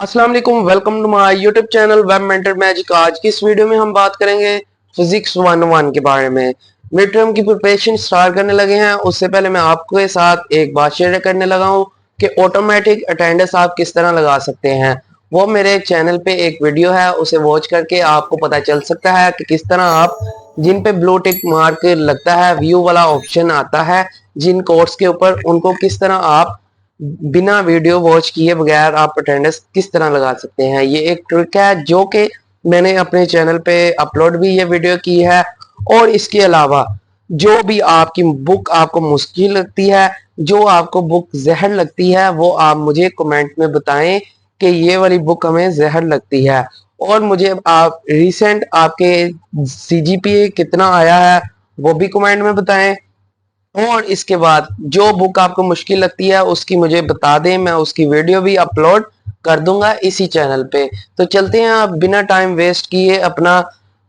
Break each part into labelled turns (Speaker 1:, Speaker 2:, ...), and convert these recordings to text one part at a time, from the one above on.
Speaker 1: अस्सलाम वालेकुम, welcome to my YouTube channel web mentor magic. आज की इस वीडियो में हम बात करेंगे फिजिक्स 101 के बारे में। मिड टर्म की प्रिपरेशन स्टार्ट करने लगे हैं, उससे पहले मैं आपके साथ एक बात शेयर करने लगा हूं कि ऑटोमेटिक अटेंडेंस आप किस तरह लगा सकते हैं। वो मेरे चैनल पे एक वीडियो है, उसे वॉच करके आपको पता चल सकता है कि किस तरह आप जिन पे ब्लू टिक मार्क लगता है, व्यू वाला ऑप्शन आता है जिन कोर्स के ऊपर, उनको किस तरह आप बिना वीडियो वॉच किए बगैर आप अटेंडेंस किस तरह लगा सकते हैं। ये एक ट्रिक है जो कि मैंने अपने चैनल पे अपलोड भी ये वीडियो की है। और इसके अलावा जो भी आपकी बुक आपको मुश्किल लगती है, जो आपको बुक जहर लगती है, वो आप मुझे कमेंट में बताएं कि ये वाली बुक हमें जहर लगती है। और मुझे आप रिसेंट आपके सीजीपीए कितना आया है वो भी कमेंट में बताएं। और इसके बाद जो बुक आपको मुश्किल लगती है उसकी मुझे बता दें, मैं उसकी वीडियो भी अपलोड कर दूंगा इसी चैनल पे। तो चलते हैं, आप बिना टाइम वेस्ट किए अपना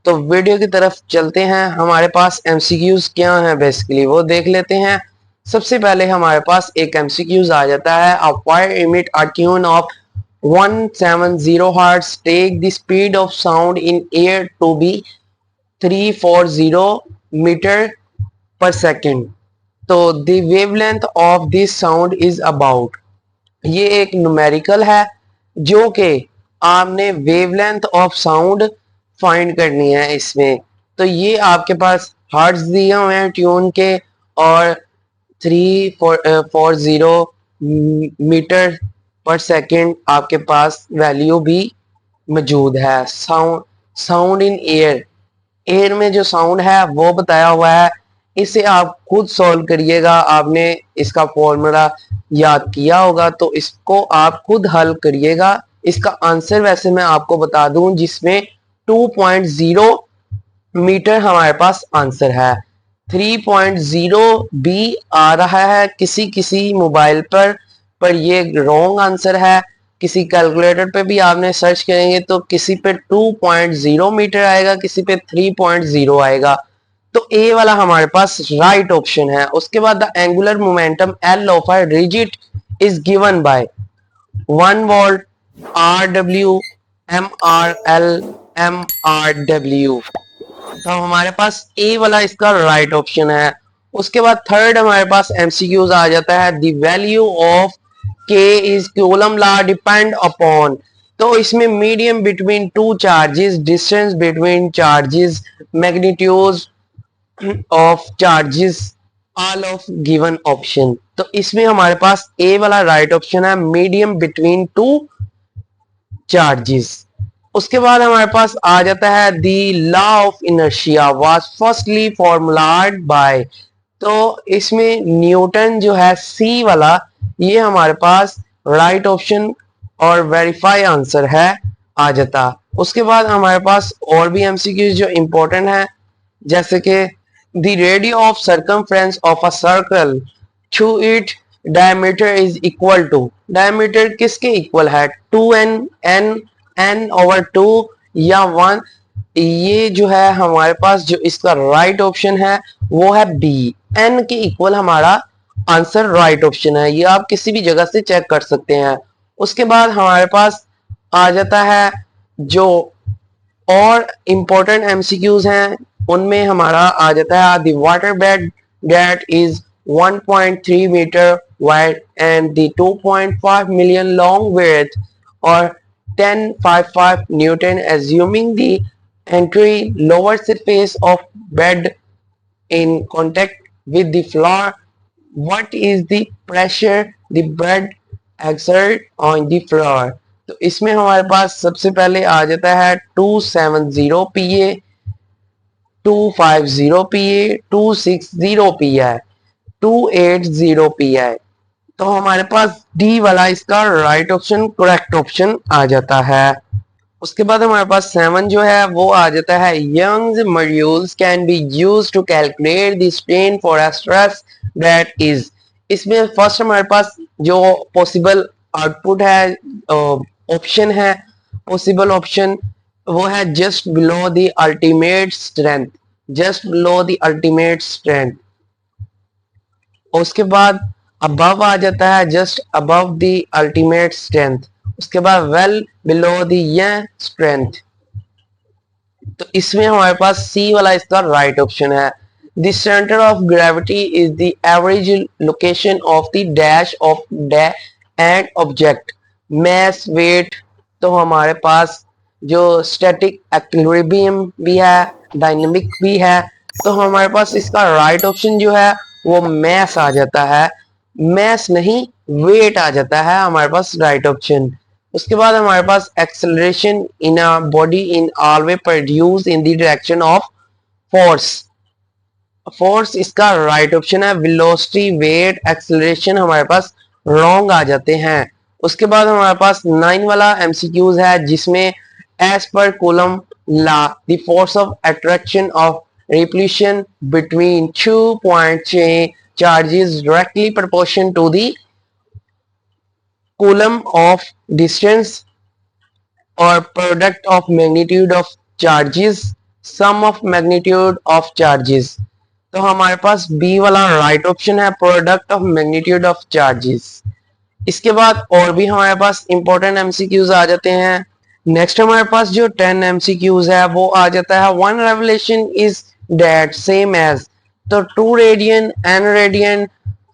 Speaker 1: तो वीडियो की तरफ चलते हैं। हमारे पास एमसीक्यूज क्या हैं बेसिकली वो देख लेते हैं। सबसे पहले हमारे पास एक एमसीक्यूज आ जाता है, a wire emit a tune of 170 hertz, take the speed of sound in air to be 340 metre per second, तो the wavelength of this sound is about. ये एक न्यूमेरिकल है जो कि आपने वेवलेंथ ऑफ साउंड फाइंड करनी है इसमें। तो ये आपके पास हर्ट्ज दिए हुए हैं ट्यून के, और 340 मीटर पर सेकेंड आपके पास वैल्यू भी मौजूद है। साउंड इन एयर, एयर में जो साउंड है वो बताया हुआ है। इसे आप खुद सॉल्व करिएगा, आपने इसका फॉर्मूला याद किया होगा तो इसको आप खुद हल करिएगा। इसका आंसर वैसे मैं आपको बता दूं, जिसमें 2.0 मीटर हमारे पास आंसर है। 3.0 भी आ रहा है किसी किसी मोबाइल पर ये रॉन्ग आंसर है। किसी कैलकुलेटर पे भी आपने सर्च करेंगे तो किसी पे 2.0 मीटर आएगा, किसी पे 3.0 आएगा। तो ए वाला हमारे पास राइट ऑप्शन है। उसके बाद the angular momentum L of a rigid is given by 1 volt R W M R L M R W. तो हमारे पास ए वाला इसका राइट ऑप्शन है। उसके बाद थर्ड हमारे पास एमसीक्यूज आ जाता है, the value of K is coulomb law depend upon. तो इसमें medium between two charges, distance between charges, magnitude of charges, all of given option. तो इसमें हमारे पास ए वाला राइट ऑप्शन है, मीडियम बिटवीन टू चार्जेस। उसके बाद हमारे पास आ जाता है the law of inertia was firstly formulated by. तो इसमें न्यूटन जो है सी वाला, ये हमारे पास राइट ऑप्शन और वेरीफाई आंसर है आ जाता। उसके बाद हमारे पास और भी एमसीक्यूज जो इंपॉर्टेंट है, जैसे कि the radio of circumference of a circle through it diameter is equal to. Diameter किसके इक्वल है? 2n ओवर 2 या 1। ये जो है हमारे पास जो इसका राइट ऑप्शन है वो है बी, एन के इक्वल हमारा आंसर राइट ऑप्शन है। ये आप किसी भी जगह से चेक कर सकते हैं। उसके बाद हमारे पास आ जाता है जो और इम्पोर्टेंट एमसीक्यूज हैं, उनमें हमारा आ जाता है the water bed that is 1.3 metre wide and the 2.5 million long width और 1055 newton, assuming the entry lower surface of bed in contact with the floor. What is the pressure the bed exert on the floor? तो इसमें हमारे पास सबसे पहले आ जाता है 270 PA, 250 PA, 260 PA, 280 PA। तो हमारे पास डी वाला इसका राइट ऑप्शन करेक्ट ऑप्शन आ जाता है। उसके बाद हमारे पास 7 जो है वो आ जाता है, Young's modulus can be used to calculate the strain for a stress that is. इसमें फर्स्ट हमारे पास जो पॉसिबल आउटपुट है, ऑप्शन है, पॉसिबल ऑप्शन वो है just below the ultimate strength, just below the ultimate strength. उसके बाद अबव आ जाता है just above the ultimate strength. उसके बाद वेल बिलो द स्ट्रेंथ, तो इसमें हमारे पास सी वाला इसका राइट ऑप्शन है। The centre of gravity is the average location of the dash of and object mass weight, तो हमारे पास जो स्टैटिक एक्विलिब्रियम भी है, डायनेमिक भी है, तो हमारे पास इसका राइट ऑप्शन जो है वो मैस आ जाता है, मैस नहीं वेट आ जाता है हमारे पास राइट ऑप्शन। उसके बाद हमारे पास acceleration in a body in always produce in the direction of force, force इसका राइट ऑप्शन है। वेलोसिटी वेट एक्सेलरेशन हमारे पास रॉन्ग आ जाते हैं। उसके बाद हमारे पास 9 वाला एमसीक्यूज है जिसमें as per Coulomb law the force of attraction of repulsion between 2 point charges directly proportion to the Coulomb of distance or product of magnitude of charges, sum of magnitude of charges, तो हमारे पास B वाला right option है, product of magnitude of charges. इसके बाद और भी हमारे पास important MCQs आ जाते हैं। नेक्स्ट हमारे पास जो 10 एमसीक्यूज है वो आ जाता है one revolution is that same as, तो 2 radian, n radian,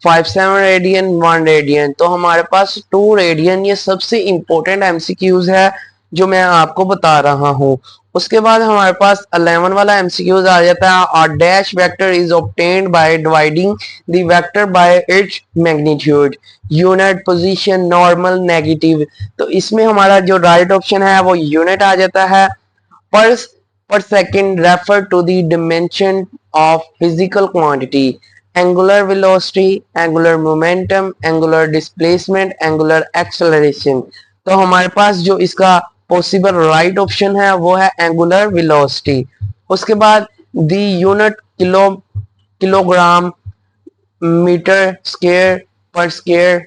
Speaker 1: 5-7 radian, 1 radian, तो हमारे पास 2 रेडियन ये सबसे इंपॉर्टेंट एमसीक्यूज है जो मैं आपको बता रहा हूँ। उसके बाद हमारे पास 11 वाला एमसीक्यूज आ जाता है और dash vector is obtained by dividing the vector by its magnitude unit position normal negative, तो इसमें हमारा जो राइट ऑप्शन है वो यूनिट आ जाता है। पर second refer to the dimension of physical quantity, angular velocity, angular momentum, angular displacement, angular acceleration, तो हमारे पास जो इसका पॉसिबल राइट ऑप्शन है वो है एंगुलर वेलोसिटी। उसके बाद the unit kilogram metre square per square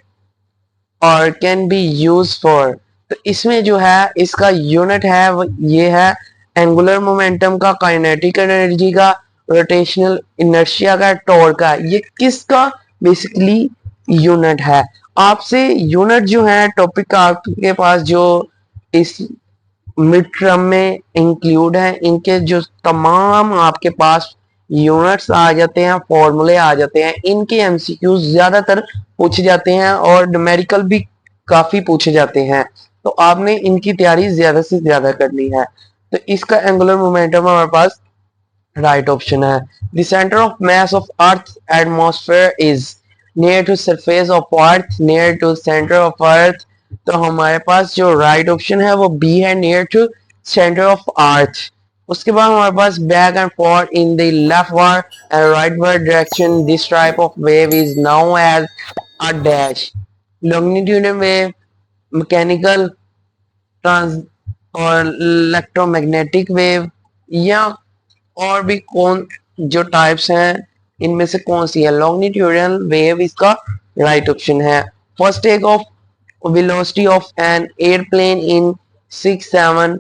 Speaker 1: और कैन बी यूज फॉर, तो इसमें जो है इसका यूनिट है वो ये है एंगुलर मोमेंटम का, काइनेटिक एनर्जी का, रोटेशनल इनर्शिया का, टॉर्क का, ये किसका बेसिकली यूनिट है। आपसे यूनिट जो है टॉपिक आपके पास जो इस मिड टर्म में इंक्लूड है, इनके जो तमाम आपके पास यूनिट्स आ जाते हैं, फॉर्मूले आ जाते हैं, इनके एमसीक्यूज ज्यादातर पूछे जाते हैं और न्यूमेरिकल भी काफी पूछे जाते हैं, तो आपने इनकी तैयारी ज्यादा से ज्यादा करनी है। तो इसका एंगुलर मोमेंटम हमारे पास राइट ऑप्शन है। The centre of mass of earth atmosphere is near to surface of earth, near to centre of earth, तो हमारे पास जो राइट ऑप्शन है वो बी है, near to centre of earth. उसके बाद हमारे पास back and forth in the leftward and rightward direction this type of wave is known as a dash, longitudinal wave, mechanical trans और electromagnetic wave, या और भी कौन जो टाइप्स हैं इनमें से कौन सी है। लॉन्गिट्यूडनल वेव इसका राइट ऑप्शन है। First take off velocity of an airplane in 6-7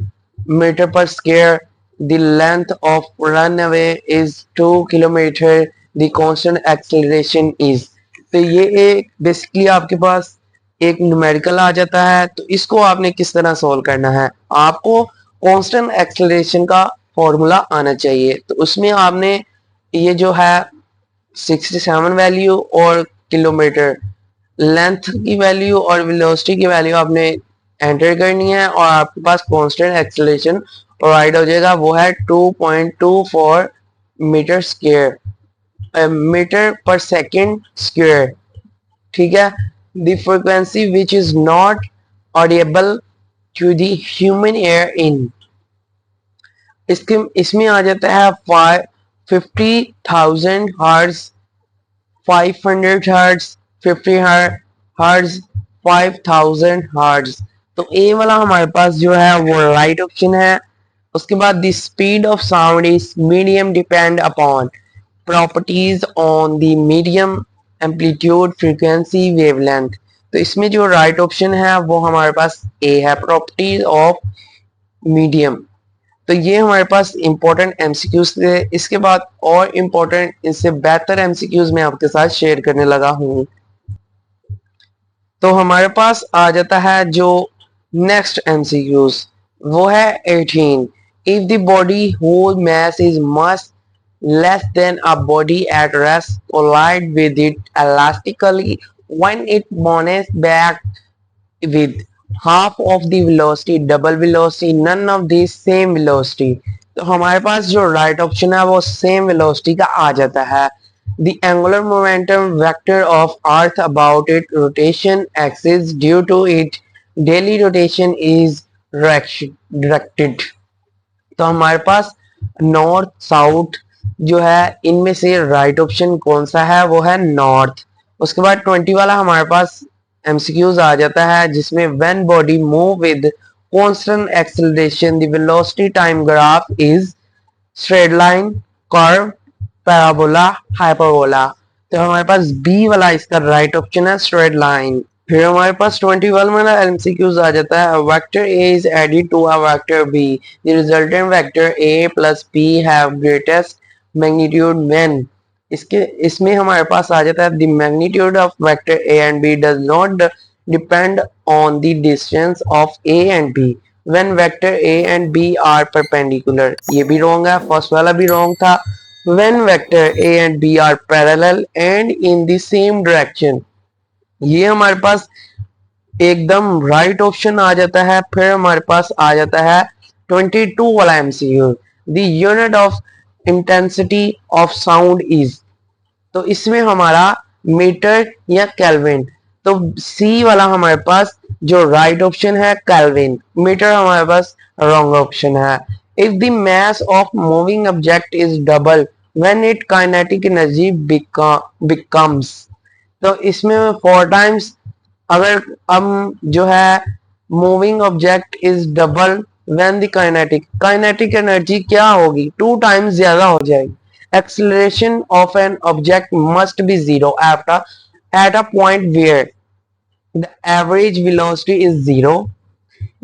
Speaker 1: meter per square, the length of runway is 2 kilometer, the constant acceleration is, तो ये एक बेसिकली आपके पास एक न्यूमेरिकल आ जाता है, तो इसको आपने किस तरह सॉल्व करना है, आपको कांस्टेंट एक्सेलरेशन का फॉर्मूला आना चाहिए, तो उसमें आपने ये जो है 67 वैल्यू और किलोमीटर लेंथ की वैल्यू और वेलोसिटी की वैल्यू आपने एंटर करनी है और आपके पास कांस्टेंट एक्सेलरेशन प्रोवाइड हो जाएगा, वो है 2.24 metre square metre per second square, ठीक है। The frequency which is not audible to the human ear in, इसमें आ जाता है 50,000 हर्ट्ज, 500 हर्ट्ज, 50 हर्ट्ज, 5000 हर्ट्ज, तो ए वाला हमारे पास जो है वो राइट ऑप्शन है। उसके बाद the speed of sound is medium depend upon properties on the medium amplitude frequency wavelength, तो इसमें जो राइट ऑप्शन है वो हमारे पास ए है, प्रॉपर्टीज ऑफ मीडियम। तो ये हमारे पास इंपॉर्टेंट एमसीक्यूज थे। इसके बाद और इंपॉर्टेंट इससे बेहतर एमसीक्यूज मैं आपके साथ शेयर करने लगा हूँ। तो हमारे पास आ जाता है जो नेक्स्ट एमसीक्यूज वो है 18। If the body whole mass is much less than a body at rest collide with it elastically when it bounces back with half of the velocity, double velocity, none of these same velocity। तो हमारे पास जो right option है वो same velocity का आ जाता है। The angular momentum vector of earth about its rotation axis due to its daily rotation is directed। तो हमारे पास नॉर्थ साउथ जो है इनमें से राइट ऑप्शन कौन सा है, वो है नॉर्थ। उसके बाद 20 वाला हमारे पास एमसीक्यूज आ जाता है जिसमें when body move with constant acceleration the velocity time graph is straight line, curve, parabola, hyperbola. तो हमारे पास बी वाला इसका राइट ऑप्शन है, स्ट्रेट लाइन। फिर हमारे पास 21 में ना एमसीक्यूज आ जाता है vector A is added to a vector B the resultant vector A plus B have greatest magnitude when. इसके इसमें हमारे पास आ जाता है the magnitude of vector A and B does not depend on the distance of A and B when vector A and B are perpendicular. ये भी wrong है, फर्स्ट वाला भी रॉन्ग था। When vector A and B are parallel and in the same direction, ये हमारे पास एकदम right option आ जाता है। फिर हमारे पास आ जाता है 22 वाला MCQ the unit of intensity of sound is. तो इसमें हमारा मीटर या केल्विन। तो सी वाला हमारे पास जो राइट ऑप्शन है केल्विन, मीटर हमारे पास रॉन्ग ऑप्शन है। If the mass of moving object is double when it kinetic energy becomes. तो इसमें 4 टाइम्स अगर हम जो है moving object is double when the kinetic energy क्या होगी, 2 टाइम्स ज्यादा हो जाएगी। Acceleration of an object must be zero at a point where the average velocity is zero.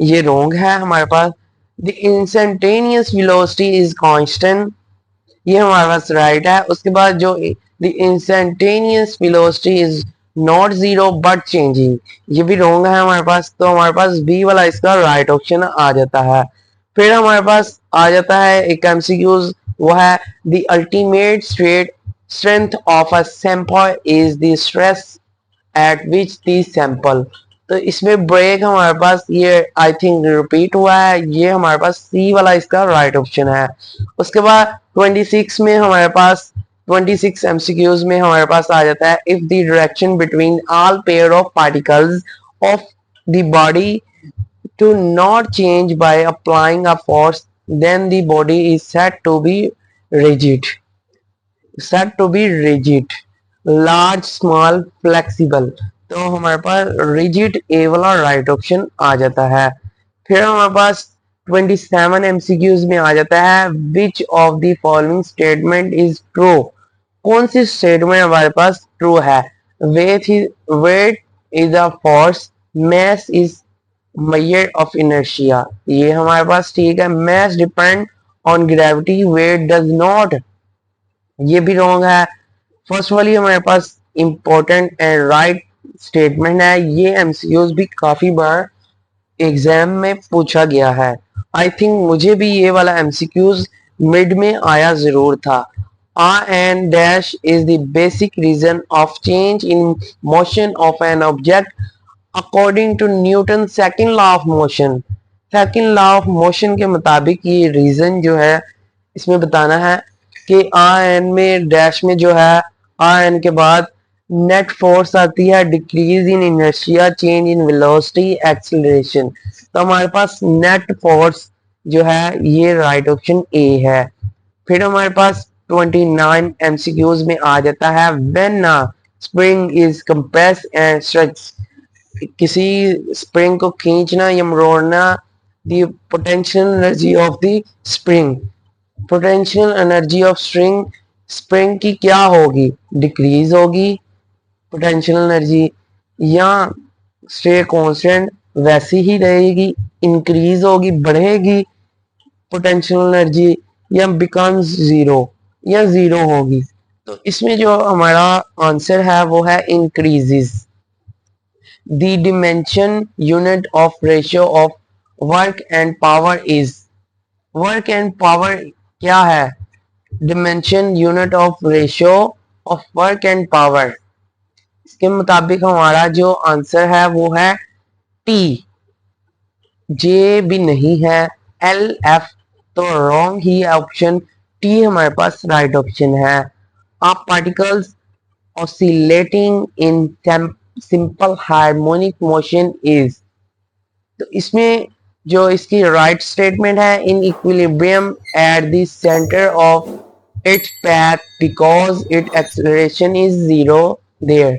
Speaker 1: ये रॉन्ग है हमारे पास। The instantaneous velocity is constant, ये हमारे पास राइट है। उसके बाद जो the instantaneous velocity is not zero but changing, ये भी रॉन्ग है हमारे पास। तो हमारे पास बी वाला इसका राइट ऑप्शन आ जाता है। फिर हमारे पास आ जाता है एक एमसीक्यूज, वो है the ultimate strength of a sample is the stress eight which the sample. तो इसमें ब्रेक हमारे पास ये आई थिंक रिपीट हुआ है, ये हमारे पास सी वाला इसका राइट ऑप्शन है। उसके बाद 26 में हमारे पास 26 एमसीक्यूज में हमारे पास आ जाता है if the direction between all pair of particles of the body to not change by applying a force then the body is said to be rigid, large, small, flexible। तो हमारे पास रिजिड ए वाला right option आ जाता है। फिर हमारे पास 27 MCQs में आ जाता है which of the following statement is true. कौन सी स्टेटमेंट हमारे पास ट्रू है। Weight is a force, mass is measure of inertia, ये हमारे पास ठीक है। mass depend on gravity, weight does not, ये भी रॉन्ग है। फर्स्ट वाली हमारे पास इंपॉर्टेंट एंड राइट स्टेटमेंट है, ये एमसीक्यूज भी काफी बार एग्जाम में पूछा गया है। आई थिंक मुझे भी ये वाला एमसीक्यूज मिड में आया जरूर था। R and dash is the basic reason of change in motion of an object according to Newton's second law of motion। Second law of motion के मुताबिक ये रीजन जो है इसमें बताना है कि आर एन में डैश में जो है आर एन के बाद नेट फोर्स आती है decrease in inertia, change in velocity, acceleration. तो हमारे पास नेट फोर्स जो है ये राइट ऑप्शन ए है। फिर हमारे पास 29 एमसीक्यूज में आ जाता है when spring is compress and stretch, किसी स्प्रिंग को खींचना या मरोड़ना, the potential energy of the spring, potential energy of spring की क्या होगी, डिक्रीज होगी पोटेंशियल एनर्जी, या स्टे कांस्टेंट वैसी ही रहेगी, इंक्रीज होगी बढ़ेगी पोटेंशियल एनर्जी, या बिकम्स जीरो या जीरो होगी। तो इसमें जो हमारा आंसर है वो है increases. The dimension unit of ratio of work and power is, work and power क्या है? Dimension unit of ratio of work and power. इसके मुताबिक हमारा जो आंसर है वो है टी। जे भी नहीं है, एल एफ तो रॉन्ग ही है ऑप्शन। टी हमारे पास राइट ऑप्शन है। आप particles oscillating in simple harmonic motion is, तो इसमें जो इसकी राइट स्टेटमेंट है, in equilibrium at the centre of its path because it acceleration is zero there.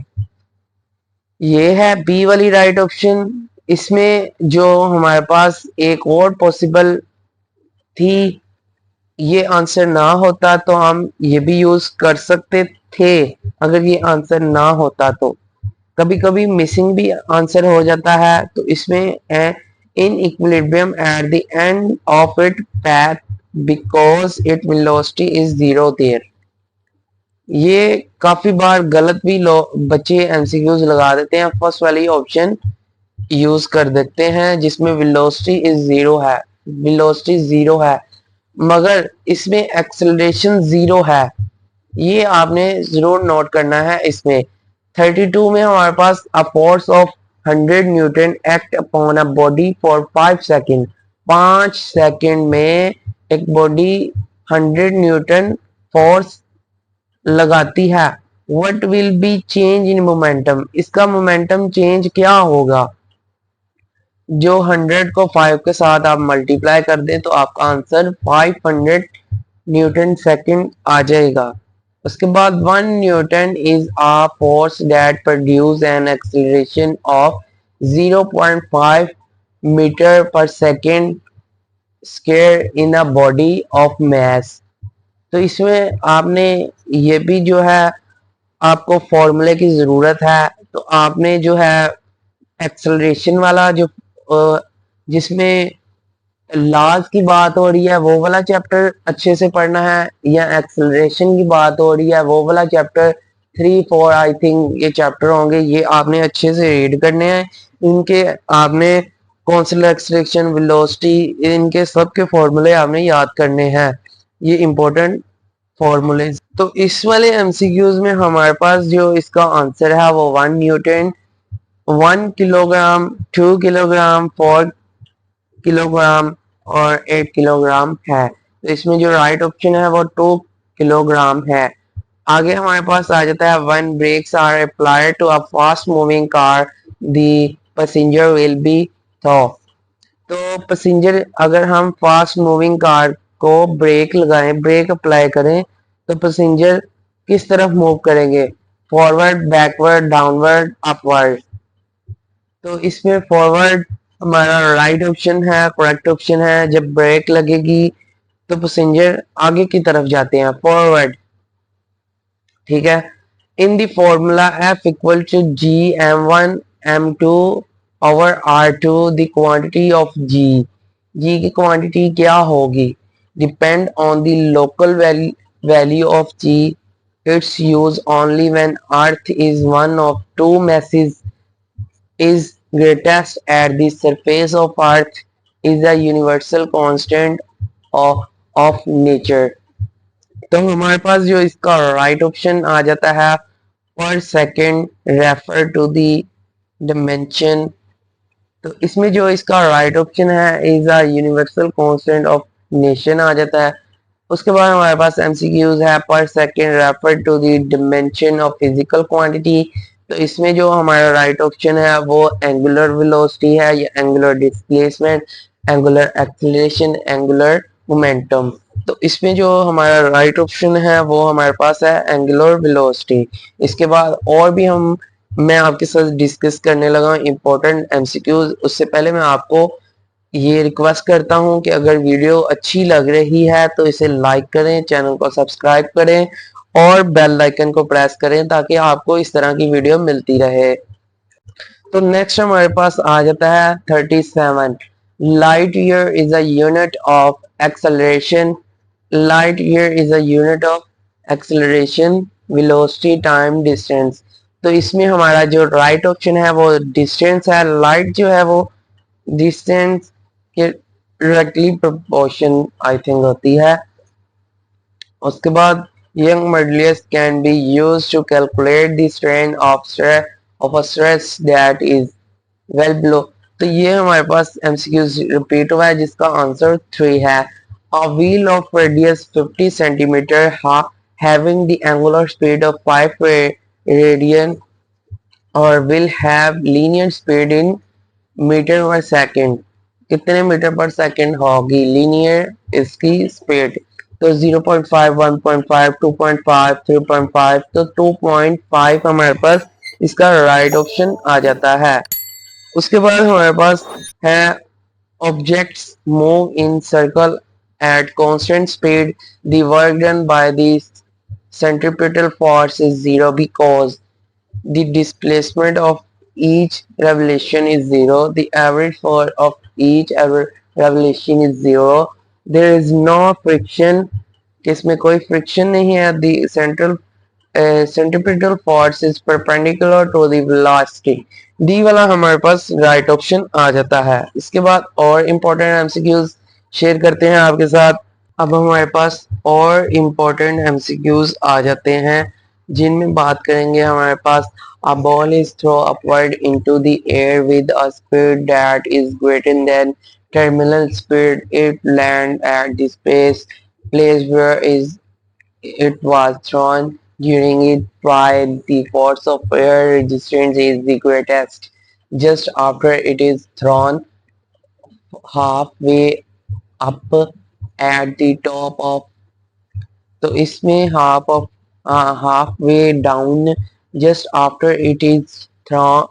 Speaker 1: ये है बी वाली राइट ऑप्शन। इसमें जो हमारे पास एक और पॉसिबल थी, ये आंसर ना होता तो हम ये भी यूज कर सकते थे। अगर ये आंसर ना होता तो कभी कभी मिसिंग भी आंसर हो जाता है। तो इसमें in equilibrium at the end of it path because it velocity is zero there. ये काफी बार गलत भी बच्चे एमसीक्यूज लगा देते हैं, फर्स्ट वाली ऑप्शन यूज कर देते हैं जिसमें वेलोसिटी इज जीरो है। वेलोसिटी जीरो है मगर इसमें एक्सेलरेशन जीरो है, ये आपने जरूर नोट करना है। इसमें 32 में हमारे पास a force of 100 newton act upon a body for 5 second. 5 second में एक बॉडी 100 न्यूटन फोर्स लगाती है। What will be change in momentum, इसका मोमेंटम चेंज क्या होगा? जो 100 को 5 के साथ आप मल्टीप्लाई कर दें तो आपका आंसर 500 न्यूटन सेकेंड आ जाएगा। उसके बाद 1 newton is a force that produce an acceleration of 0.5 metre per second square in a body of mass. तो इसमें आपने ये भी जो है आपको फॉर्मूले की जरूरत है। तो आपने जो है एक्सेलरेशन वाला जो जिसमें लॉज की बात हो रही है वो वाला चैप्टर अच्छे से पढ़ना है, या एक्सेलरेशन की बात हो रही है वो वाला चैप्टर 3 4 आई थिंक ये चैप्टर होंगे, ये आपने अच्छे से रीड करने हैं। इनके आपने कॉन्स्टेंट एक्सेलरेशन, वेलोसिटी, इनके सब के फॉर्मूले आपने याद करने हैं। ये इंपॉर्टेंट फॉर्मूले। तो इस वाले एमसीक्यूज में हमारे पास जो इसका आंसर है वो 1 न्यूटन, 1 किलोग्राम, 2 किलोग्राम, 4 किलोग्राम और 8 किलोग्राम है। तो इसमें जो राइट ऑप्शन है वो 2 किलोग्राम है। आगे हमारे पास आ जाता है when brakes are applied to a fast moving car the passenger will be थो। तो पैसेंजर, अगर हम फास्ट मूविंग कार को ब्रेक लगाएं, ब्रेक अप्लाई करें तो पैसेंजर किस तरफ मूव करेंगे? Forward, backward, downward, upward. तो इसमें फॉरवर्ड हमारा राइट ऑप्शन है, करेक्ट ऑप्शन है। जब ब्रेक लगेगी तो पैसेंजर आगे की तरफ जाते हैं, फॉरवर्ड। ठीक है। In the formula F equal to G m1 m2 over r2 the quantity of G, G की क्वांटिटी क्या होगी? Depend on the local value of G, it's use only when earth is one of two masses is greatest at the surface of earth, is a universal constant of nature। तो हमारे पास जो इसका right option आ जाता है per second refer to the dimension. तो इसमें जो इसका राइट ऑप्शन है is a universal constant of nation आ जाता है। उसके बाद हमारे पास एमसीक्यूज है per second refer to the dimension of physical quantity. तो इसमें जो हमारा राइट ऑप्शन है वो एंगुलर वेलोसिटी है, या angular displacement, angular acceleration, angular momentum. तो इसमें जो हमारा राइट ऑप्शन है वो हमारे पास है एंगुलर वेलोसिटी। इसके बाद और भी मैं आपके साथ डिस्कस करने लगा इंपॉर्टेंट एमसीक्यूज। उससे पहले मैं आपको ये रिक्वेस्ट करता हूँ कि अगर वीडियो अच्छी लग रही है तो इसे लाइक करें, चैनल को सब्सक्राइब करें और बेल आइकन को प्रेस करें ताकि आपको इस तरह की वीडियो मिलती रहे। तो नेक्स्ट हमारे पास आ जाता है 37। Light year is a unit of acceleration. Light year is a unit of acceleration, velocity, time, distance. तो इसमें हमारा जो राइट ऑप्शन है वो डिस्टेंस है। लाइट जो है वो डिस्टेंस के डायरेक्टली प्रोपोर्शन आई थिंक होती है। उसके बाद Young modulus can be used to calculate the strain of a stress that is well below. तो ये हमारे पास एमसीक्यूज रिपीट हुआ है जिसका आंसर 3 है। A wheel of radius 50 centimetre having the angular speed of 5 radian और will have linear speed in metre per second. कितने मीटर पर सेकंड होगी लीनियर इसकी स्पीड? तो 0.5, 1.5, 2.5, 3.5, तो 2.5 हमारे पास इसका राइट ऑप्शन आ जाता है। उसके बाद हमारे पास है objects move in circle at constant speed, the work done by the centripetal force is zero because the displacement of each revolution is zero. The average force of each revolution is zero. There is no friction. इसमें कोई friction नहीं है. The centripetal force is perpendicular to the velocity. D वाला हमारे पास right option आ जाता है। इसके बाद और इम्पोर्टेंट एमसीक्यूज शेयर करते हैं आपके साथ। अब हमारे पास और इम्पोर्टेंट एमसीक्यूज आ जाते हैं जिनमें बात करेंगे। हमारे पास a ball is thrown upward into the air with a speed that is greater than terminal speed. It lands at the place where is it was thrown during it while the force of air resistance is the greatest. Just after it is thrown halfway up at the top of, तो इसमें half way down just after it is thrown,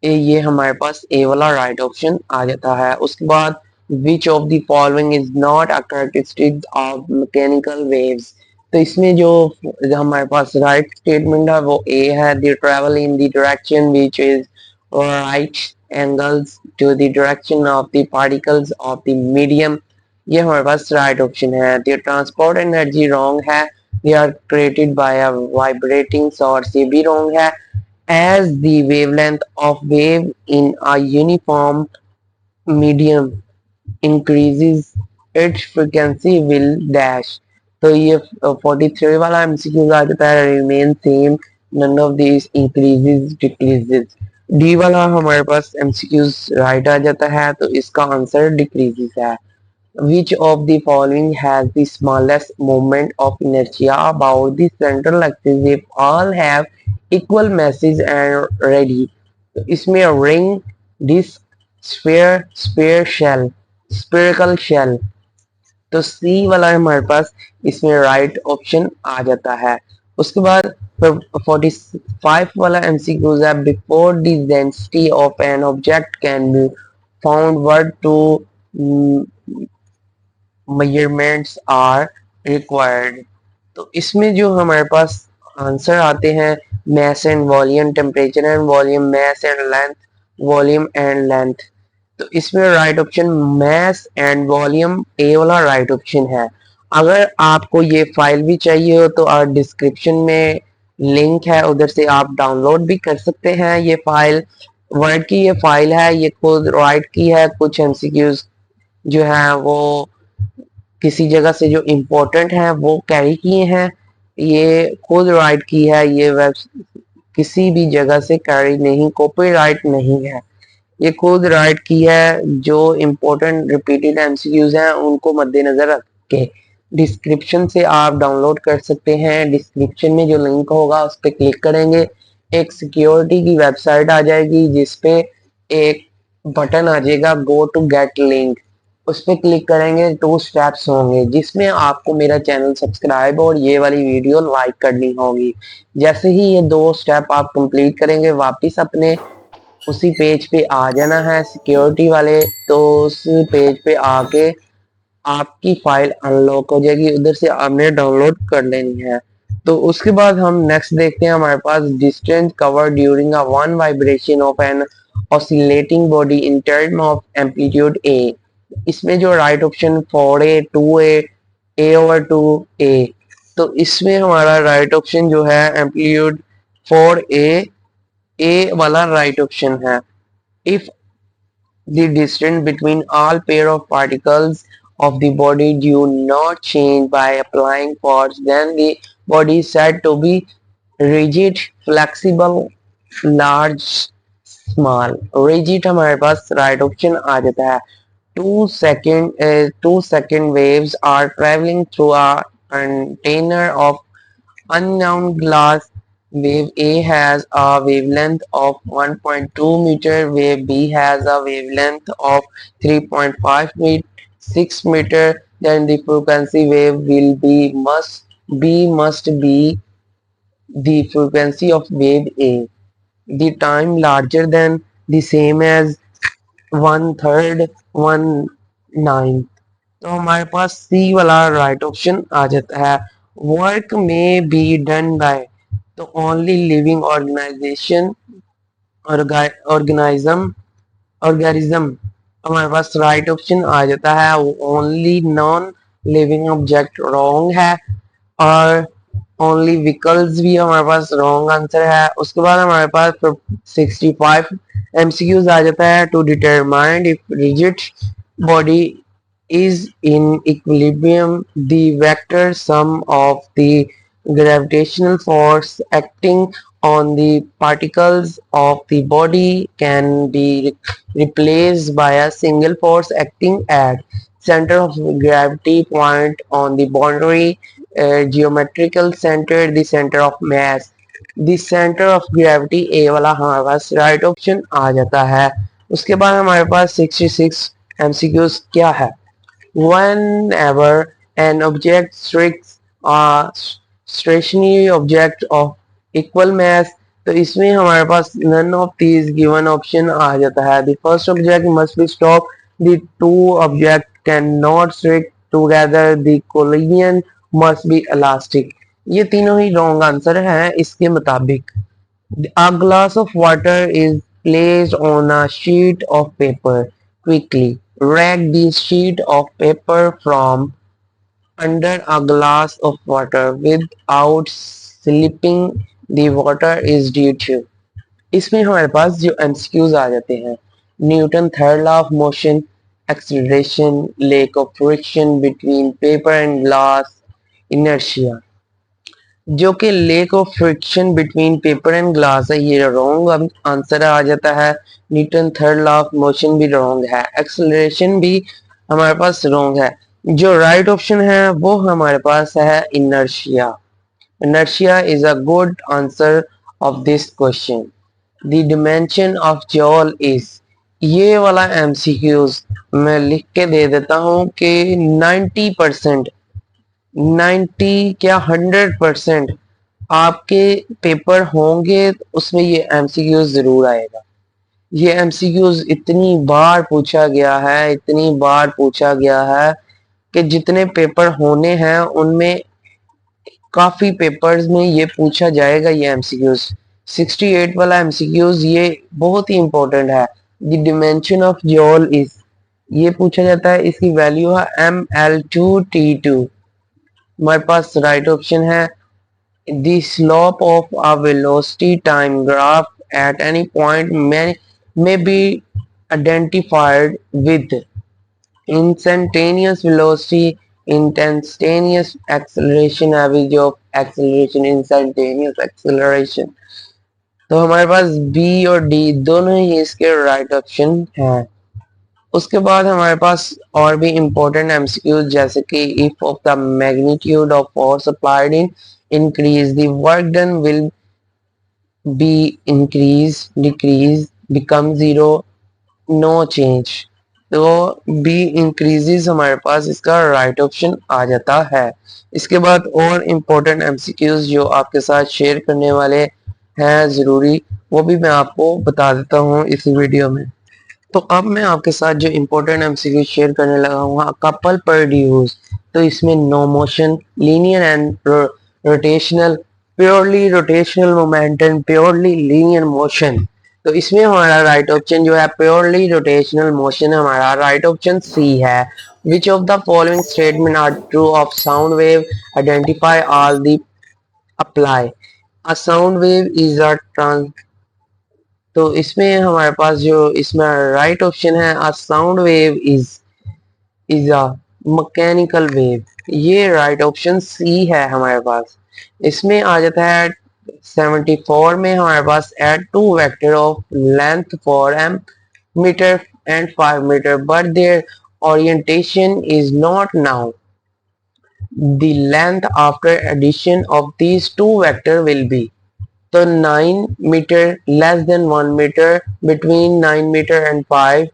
Speaker 1: ये हमारे पास A वाला right option आ जाता है। उसके बाद विच of the following is not a characteristic of mechanical waves. तो इसमें जो हमारे पास राइट स्टेटमेंट है वो ए है। The travel in the direction which is right angles to the direction of the particles of the medium, ये हमारे पास राइट ऑप्शन है। द ट्रांसपोर्ट एनर्जी रॉन्ग है। They are created by a vibrating source, ये भी wrong है। as the wavelength of wave in a uniform medium increases its frequency will dash। तो ये 43 वाला एमसीक्यू आ जाता है remain same, none of these increases decreases। D वाला हमारे पास एमसीक्यूज राइट आ जाता है तो इसका आंसर डिक्रीजेस है। Which of the following has the smallest moment of inertia about the central axis if all have equal masses and ready? तो इसमें ring, disc, sphere shell, spherical shell। तो सी वाला हमारे पास इसमें राइट ऑप्शन आ जाता है। उसके बाद 45 वाला एमसीक्यूज है। Before the density of an object can be found what two measurements are required. तो इसमें जो हमारे पास आंसर आते हैं mass and volume, temperature and volume, mass and length, volume and length. तो इसमें right option mass and volume A वाला राइट ऑप्शन है। अगर आपको ये फाइल भी चाहिए हो तो आप डिस्क्रिप्शन में लिंक है, उधर से आप डाउनलोड भी कर सकते हैं। ये फाइल वर्ड की ये फाइल है, ये खुद राइट की है। कुछ एमसीक्यूज जो है वो किसी जगह से जो इम्पोर्टेंट है वो कैरी किए हैं, ये खुद राइट की है। ये वेब किसी भी जगह से कैरी नहीं, कॉपीराइट नहीं है, ये खुद राइट की है। जो इम्पोर्टेंट रिपीटेड एमसीक्यूज हैं उनको मद्देनजर रख के डिस्क्रिप्शन से आप डाउनलोड कर सकते हैं। डिस्क्रिप्शन में जो लिंक होगा उस पर क्लिक करेंगे, एक सिक्योरिटी की वेबसाइट आ जाएगी जिसपे एक बटन आ जाएगा गो टू गेट लिंक, उस पर क्लिक करेंगे। 2 स्टेप्स होंगे जिसमें आपको मेरा चैनल सब्सक्राइब और ये वाली वीडियो लाइक करनी होगी। जैसे ही ये 2 स्टेप आप कंप्लीट करेंगे वापस अपने उसी पेज पे आ जाना है सिक्योरिटी वाले। तो उस पेज पे आके आपकी फाइल अनलॉक हो जाएगी, उधर से आपने डाउनलोड कर लेनी है। तो उसके बाद हम नेक्स्ट देखते हैं। हमारे पास distance cover during a one vibration of an oscillating body in term of amplitude A. इसमें जो right option 4A 2A A over 2A, तो इसमें हमारा राइट ऑप्शन जो है एम्पलीट्यूड 4A वाला राइट ऑप्शन है। If the distance between all pair of particles of the body do not change by applying force, then the body is said to be rigid, flexible, large, small। rigid हमारे पास right option आ जाता है। 2 second waves are traveling through a container of unknown glass. Wave A has a wavelength of 1.2 meter, wave B has a wavelength of 3.56 meter, then the frequency wave will be must be the frequency of wave A. The time larger than the same as 1/3 1/9। तो हमारे पास C वाला right option आ जाता है। Work may be done by तो only living organisation organism organism हमारे पास right option आ जाता है। Only non living object wrong है और ओनली व्हीकल्स भी हमारे पास रॉन्ग आंसर है। उसके बाद हमारे पास 65 एमसीक्यूज आ जाता है। To determine if rigid body is in equilibrium, the vector sum of the gravitational force acting on the particles of the body can be replaced by a single force acting at center of gravity point on the boundary, geometrical center, the center of mass। the center of gravity ए वाला हमारे पास right option आ जाता है। उसके बाद हमारे पास 66 MCQs क्या है। Whenever an object strikes a stationary object of equal mass, तो इसमें हमारे पास none of these given option आ जाता है। The first object must be stopped, the two objects cannot strike together, the collision must be elastic। ये तीनों ही wrong answer हैं इसके मुताबिक। A glass of water is placed on a sheet of paper. Quickly rake the sheet of paper from under a glass of water without slipping the water is due to। इसमें हमारे पास जो MCQs आ जाते हैं। Newton third law of motion, acceleration, lake of friction between paper and glass, inertia. जो कि lake of friction between paper and glass है, ये रॉन्ग आंसर आ जाता है। Newton third law of motion भी रॉन्ग है। एक्सेलरेशन भी हमारे पास रॉन्ग है। जो राइट ऑप्शन है वो हमारे पास है inertia. Inertia is a good answer of this question. The dimension of जॉल is, ये वाला एमसीक्यूज मैं लिख के दे देता हूं कि 90% 90 क्या 100% आपके पेपर होंगे तो उसमें ये एमसीक्यूज जरूर आएगा। ये एमसीक्यूज इतनी बार पूछा गया है, इतनी बार पूछा गया है कि जितने पेपर होने हैं उनमें काफी पेपर्स में ये पूछा जाएगा। ये एमसीक्यूज 68 वाला एमसीक्यूज ये बहुत ही इंपॉर्टेंट है। द डिमेंशन ऑफ जॉल इज, ये पूछा जाता है, इसकी वैल्यू है ML2T2। हमारे पास राइट ऑप्शन है the slope of a velocity time graph at any point may be identified with instantaneous velocity, instantaneous acceleration, average of acceleration, instantaneous acceleration। तो हमारे पास बी और डी दोनों ही इसके राइट ऑप्शन हैं। उसके बाद हमारे पास और भी इम्पोर्टेंट एमसीक्यूज जैसे कि if of the magnitude of force applied in increase the work done will be increase decrease become zero no change। तो बी इंक्रीजेस हमारे पास इसका राइट ऑप्शन आ जाता है। इसके बाद और इम्पोर्टेंट एमसीक्यूज जो आपके साथ शेयर करने वाले हैं ज़रूरी, वो भी मैं आपको बता देता हूँ इस वीडियो में। तो अब मैं आपके साथ जो इम्पोर्टेंट एमसीक्यू शेयर करने लगा हूँ, कपल प्रोड्यूस। तो इसमें no motion, linear and rotational, purely rotational momentum, purely linear motion. तो इसमें हमारा राइट ऑप्शन जो है प्योरली रोटेशनल मोशन, हमारा राइट ऑप्शन सी है। Which of the following statement are true of sound wave, identify all the apply. A sound wave is a trans, तो इसमें हमारे पास जो इसमें राइट ऑप्शन है, a sound wave is a mechanical wave, ये right option C है हमारे पास। इसमें आ जाता है 74 में हमारे पास add two vector of length four M metre and 5 metre but their orientation is not now. The length after addition of these two vector will be, तो 9 metre less than 1 metre, between 9 metre and 5,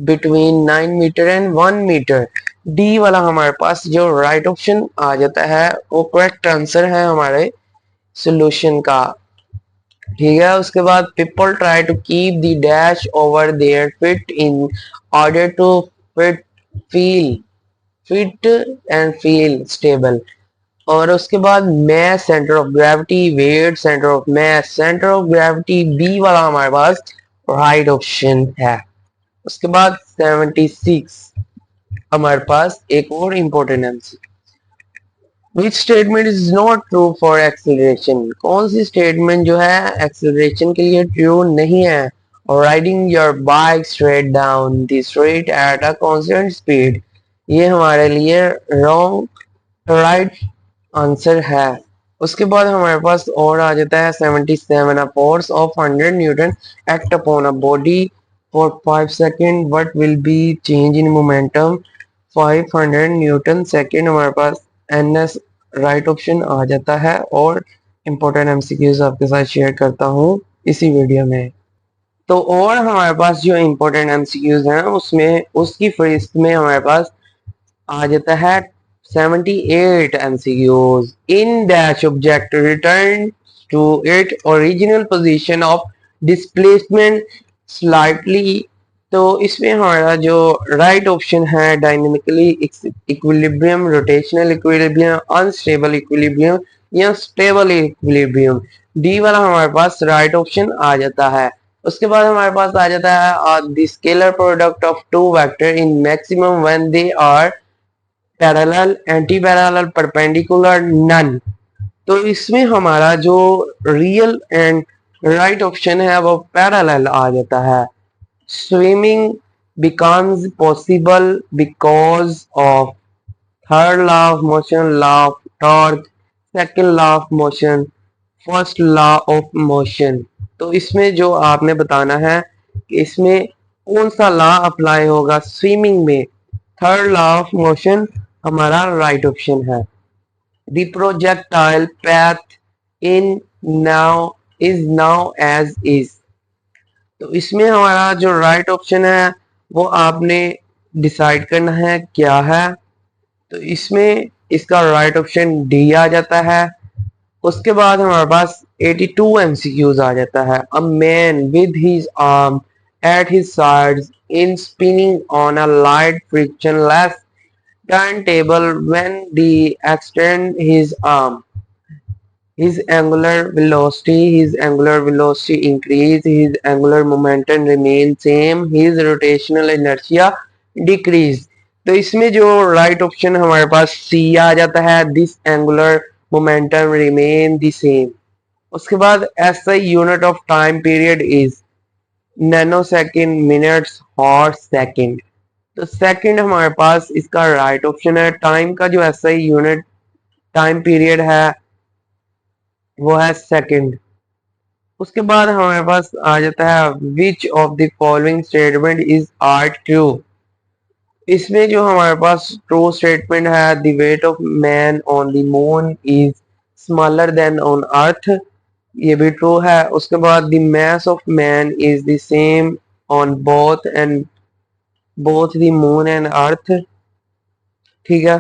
Speaker 1: between 9 metre and 1 metre. D वाला हमारे पास जो right option आ जाता है वो correct answer है हमारे सॉल्यूशन का। ठीक है, उसके बाद people try to keep the dash over there fit in order to fit feel fit and feel stable. और उसके बाद mass, centre of gravity, weight, centre of mass, centre of gravity, B वाला हमारे पास राइट ऑप्शन है। उसके बाद 76 हमारे पास एक और important answer, which statement is not true for acceleration, कौन सी स्टेटमेंट जो है एक्सेलरेशन के लिए ट्रू नहीं है। Riding your bike straight down the street at a constant speed, ये हमारे लिए रॉन्ग राइट आंसर है। उसके बाद हमारे पास और आ जाता है 77, अ force of 100 newton act upon a body for 5 second what will be change in momentum 500 Newton second, हमारे पास एन एस राइट ऑप्शन आ जाता है। और इम्पोर्टेंट एमसीक्यूज आपके साथ शेयर करता हूँ इसी वीडियो में। तो और हमारे पास जो इम्पोर्टेंट एमसीक्यूज हैं उसमें उसकी फहरिस्त में हमारे पास आ जाता है 78 MCQs। In dash object return to its original position of displacement slightly, तो इसमें हमारा जो राइट ऑप्शन है dynamically equilibrium, rotational equilibrium, unstable equilibrium या स्टेबल इक्विलिब्रियम, डी वाला हमारे पास राइट ऑप्शन आ जाता है। उसके बाद हमारे पास आ जाता है the scalar product of two vector in maximum when they are parallel, anti parallel, perpendicular, none. तो इसमें हमारा जो रियल एंड राइट ऑप्शन है वो पैरेलल आ जाता है। Swimming becomes possible because of third law of motion, law of torque, second law of motion, first law of motion. तो इसमें जो आपने बताना है कि इसमें कौन सा लॉ अप्लाई होगा स्विमिंग में, थर्ड लॉ ऑफ मोशन हमारा राइट ऑप्शन है। The projectile path in now is now as is, तो इसमें हमारा जो राइट ऑप्शन है वो आपने डिसाइड करना है क्या है। तो इसमें इसका राइट ऑप्शन डी आ जाता है। उसके बाद हमारे पास 82 MCQs आ जाता है। A man with his arm at his sides in spinning on a light frictionless turntable when the extend his arm, his angular velocity increase, his angular momentum remain same, his rotational inertia decrease। तो इसमें जो right option हमारे पास सी आ जाता है, this angular momentum remain the same. उसके बाद SI unit of time period is nano second, minutes और second. तो सेकंड हमारे पास इसका राइट ऑप्शन है। टाइम का जो एसआई यूनिट टाइम पीरियड है वो है सेकंड। उसके बाद हमारे पास आ जाता है which of the following statement is are true, इसमें जो हमारे पास ट्रू स्टेटमेंट है the weight of man on the moon is smaller than on earth, ये भी ट्रू है। उसके बाद the mass of man is the same on both the moon and earth. ठीक है,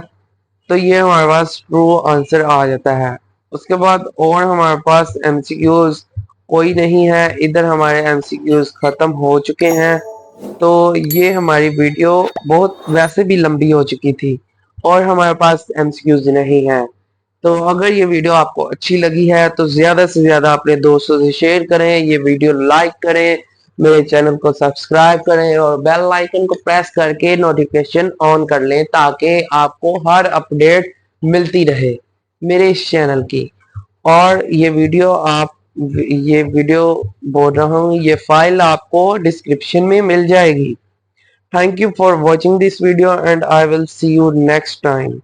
Speaker 1: तो ये हमारे पास ट्रू आंसर आ जाता है। उसके बाद और हमारे पास एमसीक्यूज कोई नहीं है, इधर हमारे एमसीक्यूज खत्म हो चुके हैं। तो ये हमारी वीडियो बहुत वैसे भी लंबी हो चुकी थी और हमारे पास एमसीक्यूज नहीं है। तो अगर ये वीडियो आपको अच्छी लगी है तो ज्यादा से ज्यादा अपने दोस्तों से शेयर करें, ये वीडियो लाइक करें, मेरे चैनल को सब्सक्राइब करें और बेल आइकन को प्रेस करके नोटिफिकेशन ऑन कर लें ताकि आपको हर अपडेट मिलती रहे मेरे इस चैनल की। और ये वीडियो बोल रहा हूँ, ये फाइल आपको डिस्क्रिप्शन में मिल जाएगी। Thank you for watching this video and I will see you next time.